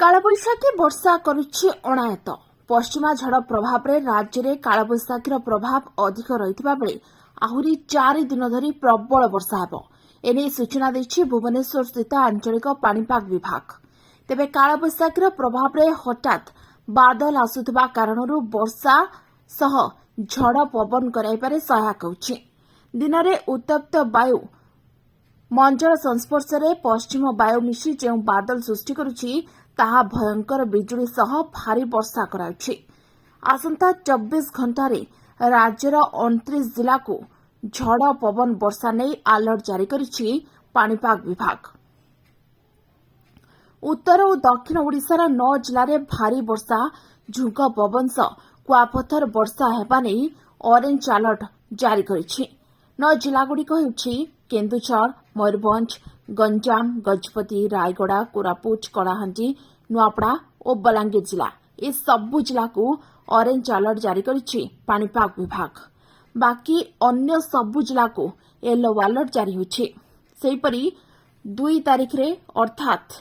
कालबैशाखी वर्षा करुछि अणायत। पश्चिमा झड़ प्रभाव में राज्य में कालबैशाखीर प्रभाव अधिक रहिथिबा बेले आहुरी 4 दिन धरी प्रबल वर्षा हेबो। एने सूचना दैछि भुवनेश्वर स्थित आंचलिक पाणीपाग विभाग। तेबे कालबैशाखीर प्रभाव में हठात बादल आसुथिबा कारणरू वर्षा सह झड़ पवन कराइबारे सहायक होछि। दिन में उत्तप्त वायु मंजर संस्पर्श में पश्चिम वायु मिशी जो बादल सृष्टि करुछि ताहा भयंकर बिजुली सह भारी वर्षा कराउछि। आसंता 24 घंटारे राज्यर 29 जिला को झड़ पवन वर्षा नहीं अलर्ट जारी करिछि पाणीपाग विभाग। उत्तर और दक्षिण ओडिशार 9 जिले भारी वर्षा झुंक पवन सह कुआपथर वर्षा हेबा नहीं ऑरेंज अलर्ट जारी करिछि। 9 जिलागुड़िक हेउछि केन्दुझर, मयूरभंज, गंजाम, गजपति, रायगड़ा, कोरापुट, कलाहांडी, नुआपड़ा और बलांगीर जिला। ये सबु जिला को ऑरेंज अलर्ट जारी करिछि पाणीपाग विभाग। बाकी अन्य सबु जिला को येलो अलर्ट जारी होछि। सेहिपरि 2 तारिख रे अर्थात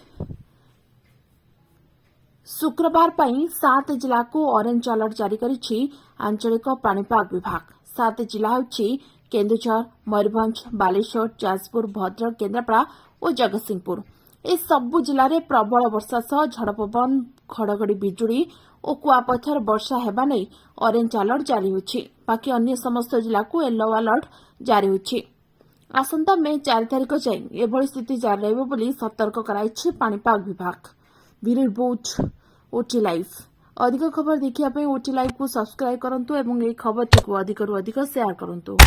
शुक्रवार पई 7 जिला को ऑरेंज अलर्ट जारी करिछि आंचलिक पाणीपाग विभाग। 7 जिला होछि केन्दुझर, मयूरभंज, बालेश्वर, जाजपुर, भद्रक, केन्द्रापड़ा और जगतसिंहपुर। ए सबु जिले में प्रबल वर्षा सह झड़ पवन, घड़घड़ी बिजुली और कुआपथर वर्षा हेबा नहीं ऑरेंज अलर्ट जारी होछि। बाकी अन्य समस्त जिला को येलो अलर्ट जारी होछि। आसंता मे 4 तारिख जाए एभली स्थिति जारी रहबो बोली सतर्क कराइछि पाणीपाग विभाग। Bureau report OT live. अधिक खबर देखिया पे ओटी लाइव को सब्सक्राइब करंतु एवं ए खबर को अधिक रु अधिक शेयर करंतु।